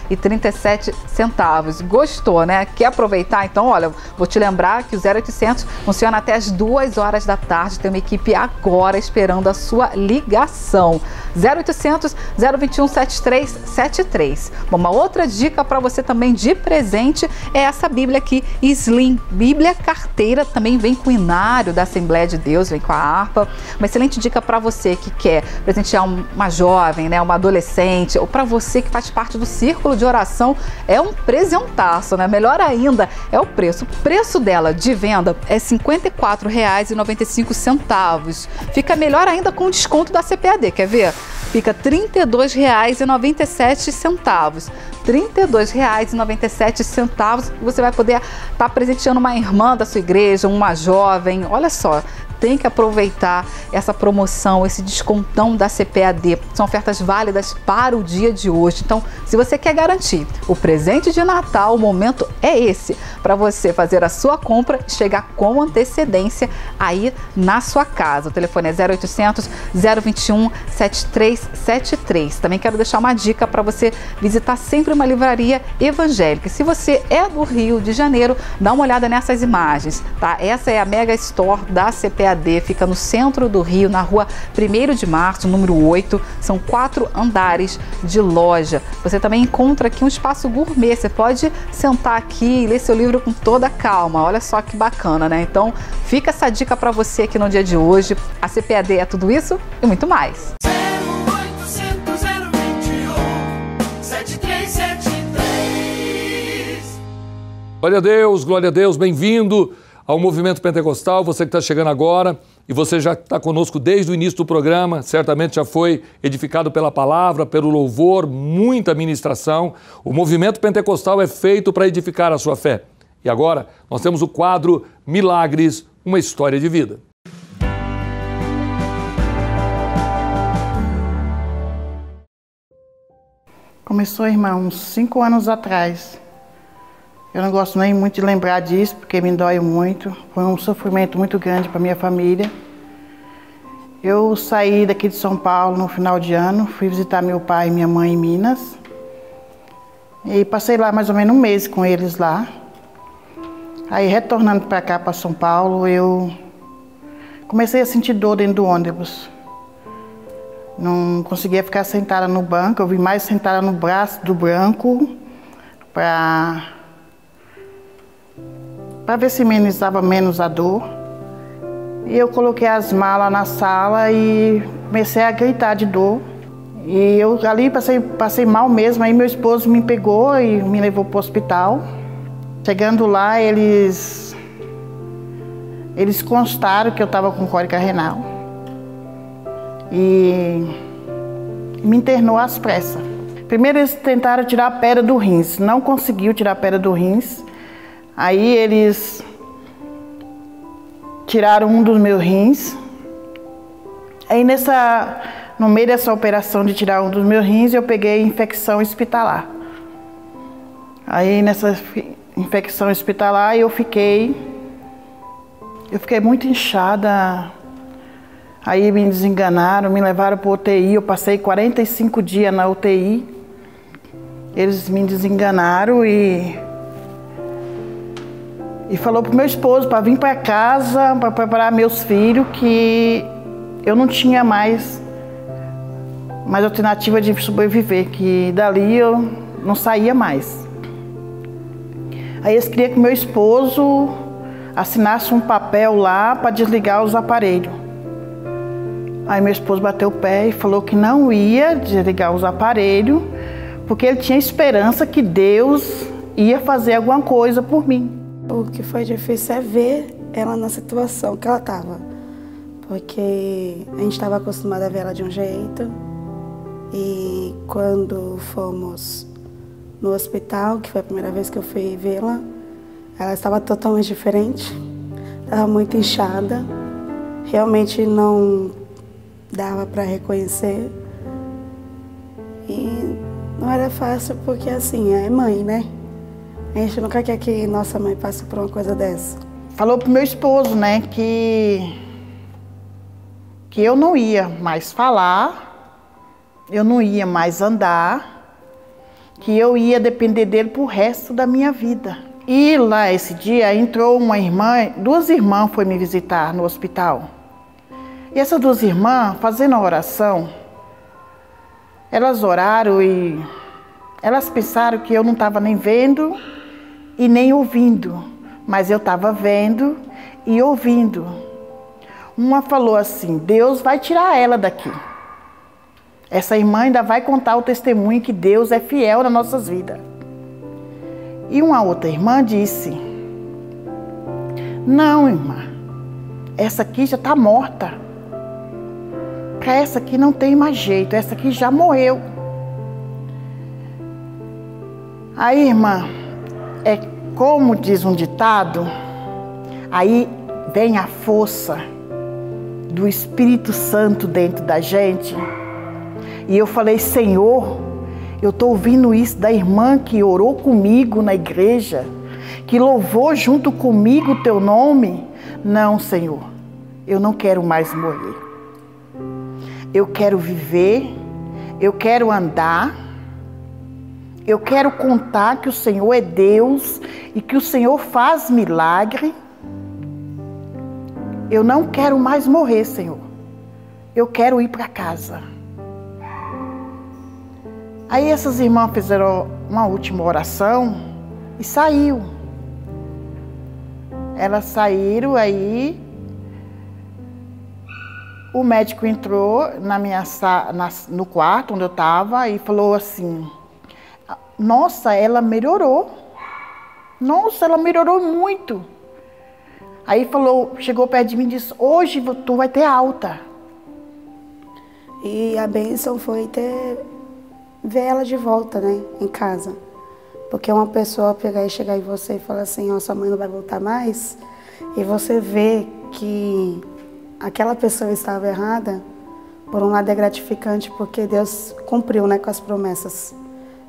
47,37. Gostou, né? Quer aproveitar? Então, olha, vou te lembrar que o 0800 funciona até as 2 horas da tarde. Tem uma equipe agora esperando a sua ligação. 0800 021 7373. Bom, uma outra dica para você também de presente é essa Bíblia aqui, Slim, Bíblia carteira, também vem com o inário da Assembleia de Deus, vem com a harpa. Uma excelente dica para você que quer presentear uma jovem, né, uma adolescente, ou para você que faz parte do círculo de oração, é um presentaço, né? Melhor ainda é o preço. O preço dela de venda é R$ 54,95. Fica melhor ainda com o desconto da CPAD, quer ver? Fica R$ 32,97. R$ 32,97. Você vai poder estar presenteando uma irmã da sua igreja, uma jovem. Olha só, tem que aproveitar essa promoção, esse descontão da CPAD. São ofertas válidas para o dia de hoje. Então, se você quer garantir o presente de Natal, o momento é esse, para você fazer a sua compra e chegar com antecedência aí na sua casa. O telefone é 0800 021 7373. Também quero deixar uma dica para você visitar sempre uma livraria evangélica. Se você é do Rio de Janeiro, dá uma olhada nessas imagens, tá? Essa é a Mega Store da CPAD. Fica no centro do Rio, na rua 1º de Março, número 8. São 4 andares de loja. Você também encontra aqui um espaço gourmet. Você pode sentar aqui e ler seu livro com toda a calma. Olha só que bacana, né? Então, fica essa dica para você aqui no dia de hoje. A CPAD é tudo isso e muito mais. 0800 021 7373. Glória a Deus, bem-vindo ao Movimento Pentecostal, você que está chegando agora e você já está conosco desde o início do programa, certamente já foi edificado pela palavra, pelo louvor, muita ministração. O Movimento Pentecostal é feito para edificar a sua fé. E agora nós temos o quadro Milagres, uma história de vida. Começou, irmão, uns 5 anos atrás. Eu não gosto nem muito de lembrar disso, porque me dói muito. Foi um sofrimento muito grande para minha família. Eu saí daqui de São Paulo no final de ano, fui visitar meu pai e minha mãe em Minas. E passei lá mais ou menos um mês com eles lá. Aí, retornando para cá, para São Paulo, eu comecei a sentir dor dentro do ônibus. Não conseguia ficar sentada no banco, eu vim mais sentada no braço do banco para ver se amenizava menos a dor. E eu coloquei as malas na sala e comecei a gritar de dor. E eu ali passei mal mesmo, aí meu esposo me pegou e me levou para o hospital. Chegando lá, eles eles constaram que eu estava com cólica renal e me internou às pressas. Primeiro eles tentaram tirar a pedra do rins, não conseguiu tirar a pedra do rins. Aí eles tiraram um dos meus rins. Aí no meio dessa operação de tirar um dos meus rins, eu peguei infecção hospitalar. Aí nessa infecção hospitalar eu fiquei muito inchada. Aí me desenganaram, me levaram para UTI. Eu passei 45 dias na UTI. Eles me desenganaram e falou pro meu esposo para vir para casa, para preparar meus filhos, que eu não tinha mais alternativa de sobreviver, que dali eu não saía mais. Aí eles queriam que meu esposo assinasse um papel lá para desligar os aparelhos. Aí meu esposo bateu o pé e falou que não ia desligar os aparelhos, porque ele tinha esperança que Deus ia fazer alguma coisa por mim. O que foi difícil é ver ela na situação que ela estava, porque a gente estava acostumada a ver ela de um jeito, e quando fomos no hospital, que foi a primeira vez que eu fui vê-la, ela estava totalmente diferente, estava muito inchada, realmente não dava para reconhecer, e não era fácil porque assim, é mãe, né? A gente nunca quer que nossa mãe passe por uma coisa dessa. Falou pro meu esposo, né, que eu não ia mais falar, eu não ia mais andar, que eu ia depender dele pro resto da minha vida. E lá esse dia entrou uma irmã, 2 irmãs foram me visitar no hospital. E essas 2 irmãs, fazendo a oração, elas oraram e elas pensaram que eu não estava nem vendo e nem ouvindo, mas eu estava vendo e ouvindo. Uma falou assim: Deus vai tirar ela daqui. Essa irmã ainda vai contar o testemunho que Deus é fiel nas nossas vidas. E uma outra irmã disse: não, irmã, essa aqui já está morta. Para essa aqui não tem mais jeito, essa aqui já morreu. Aí, irmã, é como diz um ditado, aí vem a força do Espírito Santo dentro da gente. E eu falei: Senhor, eu estou ouvindo isso da irmã que orou comigo na igreja, que louvou junto comigo o teu nome. Não, Senhor, eu não quero mais morrer. Eu quero viver, eu quero andar, eu quero contar que o Senhor é Deus e que o Senhor faz milagre. Eu não quero mais morrer, Senhor. Eu quero ir para casa. Aí essas irmãs fizeram uma última oração e saiu. Elas saíram, aí o médico entrou no quarto onde eu estava e falou assim: nossa, ela melhorou. Nossa, ela melhorou muito. Aí chegou perto de mim e disse: hoje tu vai ter alta. E a bênção foi ver ela de volta, né, em casa. Porque uma pessoa chegar em você e falar assim: ó, sua mãe não vai voltar mais, e você vê que aquela pessoa estava errada, por um lado é gratificante, porque Deus cumpriu, né, com as promessas.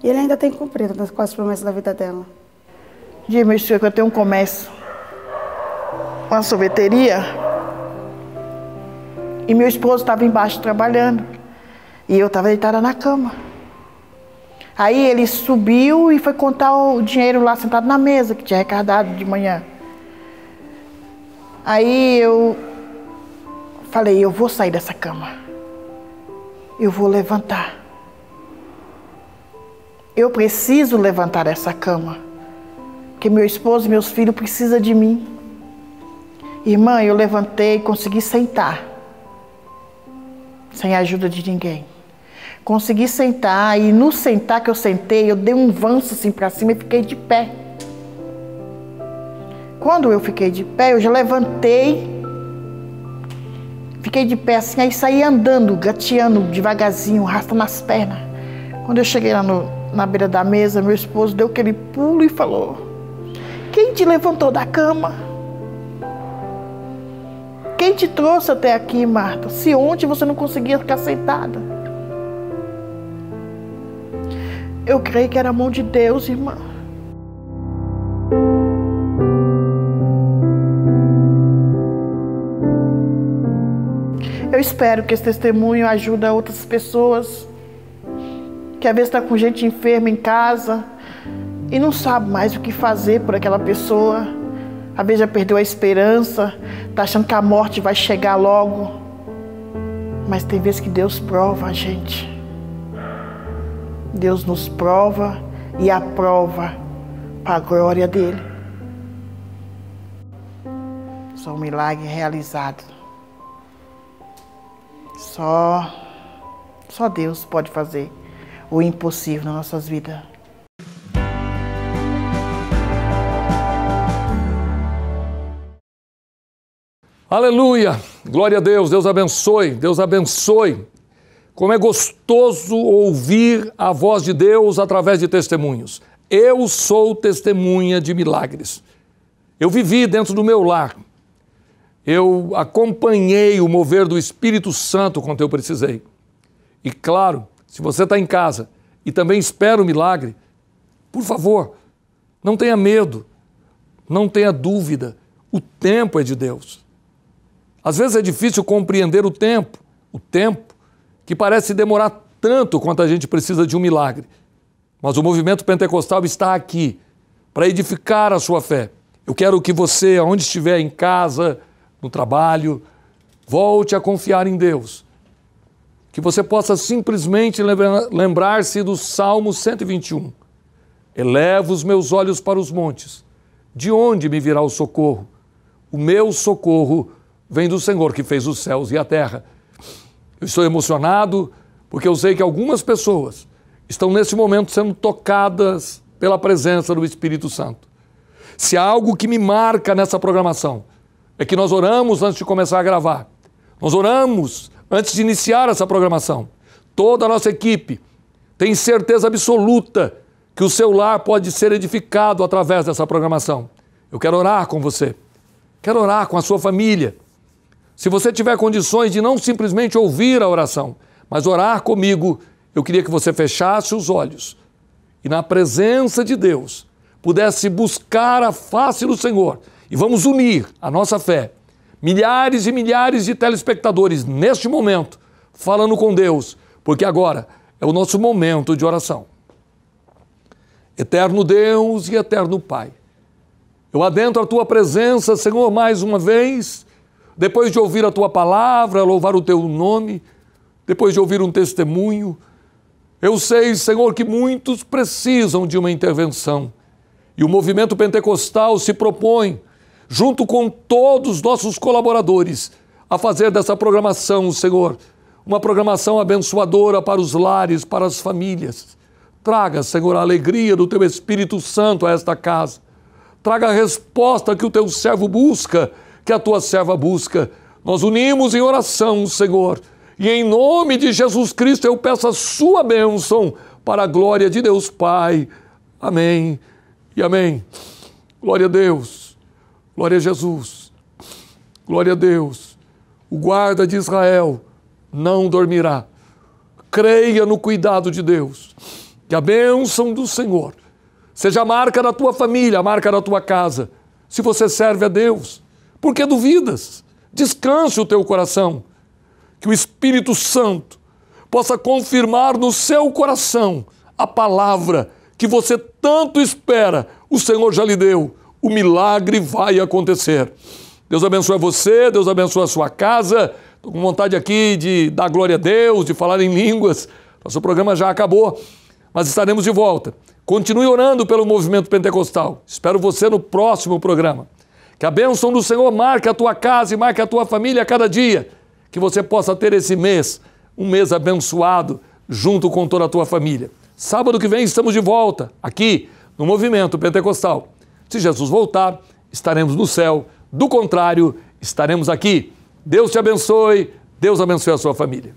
E Ele ainda tem cumprido com as promessas da vida dela. Diz, meu senhor, que eu tenho um comércio, uma sorveteria, e meu esposo estava embaixo trabalhando, e eu estava deitada na cama. Aí ele subiu e foi contar o dinheiro lá sentado na mesa, que tinha arrecadado de manhã. Aí eu falei: eu vou sair dessa cama, eu vou levantar. Eu preciso levantar essa cama, porque meu esposo e meus filhos precisam de mim. Irmã, eu levantei e consegui sentar, sem a ajuda de ninguém. Consegui sentar, e no sentar que eu sentei, eu dei um avanço assim para cima e fiquei de pé. Quando eu fiquei de pé, eu já levantei, fiquei de pé assim, aí saí andando, gateando devagarzinho, arrastando as pernas. Quando eu cheguei lá na beira da mesa, meu esposo deu aquele pulo e falou: quem te levantou da cama? Quem te trouxe até aqui, Marta? Se ontem você não conseguia ficar sentada. Eu creio que era a mão de Deus, irmã. Eu espero que esse testemunho ajude outras pessoas que às vezes está com gente enferma em casa e não sabe mais o que fazer por aquela pessoa. Às vezes já perdeu a esperança, está achando que a morte vai chegar logo. Mas tem vezes que Deus prova a gente. Deus nos prova e aprova para a glória dele. Só um milagre realizado. Só Deus pode fazer o impossível nas nossas vidas. Aleluia! Glória a Deus, Deus abençoe, Deus abençoe. Como é gostoso ouvir a voz de Deus através de testemunhos. Eu sou testemunha de milagres. Eu vivi dentro do meu lar. Eu acompanhei o mover do Espírito Santo quando eu precisei. E claro, se você está em casa e também espera o milagre, por favor, não tenha medo, não tenha dúvida. O tempo é de Deus. Às vezes é difícil compreender o tempo que parece demorar tanto quanto a gente precisa de um milagre. Mas o movimento pentecostal está aqui para edificar a sua fé. Eu quero que você, onde estiver, em casa, no trabalho, volte a confiar em Deus. Que você possa simplesmente lembrar-se do Salmo 121. Elevo os meus olhos para os montes. De onde me virá o socorro? O meu socorro vem do Senhor que fez os céus e a terra. Eu estou emocionado porque eu sei que algumas pessoas estão nesse momento sendo tocadas pela presença do Espírito Santo. Se há algo que me marca nessa programação, é que nós oramos antes de começar a gravar. Nós oramos antes de iniciar essa programação. Toda a nossa equipe tem certeza absoluta que o seu lar pode ser edificado através dessa programação. Eu quero orar com você. Quero orar com a sua família. Se você tiver condições de não simplesmente ouvir a oração, mas orar comigo, eu queria que você fechasse os olhos e na presença de Deus pudesse buscar a face do Senhor. E vamos unir a nossa fé. Milhares e milhares de telespectadores neste momento falando com Deus, porque agora é o nosso momento de oração. Eterno Deus e eterno Pai, eu adentro a Tua presença, Senhor, mais uma vez, depois de ouvir a Tua palavra, louvar o Teu nome, depois de ouvir um testemunho. Eu sei, Senhor, que muitos precisam de uma intervenção e o movimento pentecostal se propõe, junto com todos os nossos colaboradores, a fazer dessa programação, Senhor, uma programação abençoadora para os lares, para as famílias. Traga, Senhor, a alegria do Teu Espírito Santo a esta casa. Traga a resposta que o Teu servo busca, que a Tua serva busca. Nós unimos em oração, Senhor, e em nome de Jesus Cristo eu peço a Sua bênção para a glória de Deus Pai. Amém e amém. Glória a Deus, glória a Jesus, glória a Deus. O guarda de Israel não dormirá. Creia no cuidado de Deus. Que a bênção do Senhor seja a marca da tua família, a marca da tua casa. Se você serve a Deus, por que duvidas? Descanse o teu coração. Que o Espírito Santo possa confirmar no seu coração a palavra que você tanto espera. O Senhor já lhe deu. O milagre vai acontecer. Deus abençoe você, Deus abençoe a sua casa. Estou com vontade aqui de dar glória a Deus, de falar em línguas. Nosso programa já acabou, mas estaremos de volta. Continue orando pelo movimento pentecostal. Espero você no próximo programa. Que a bênção do Senhor marque a tua casa e marque a tua família a cada dia. Que você possa ter esse mês, um mês abençoado, junto com toda a tua família. Sábado que vem estamos de volta, aqui no Movimento Pentecostal. Se Jesus voltar, estaremos no céu. Do contrário, estaremos aqui. Deus te abençoe, Deus abençoe a sua família.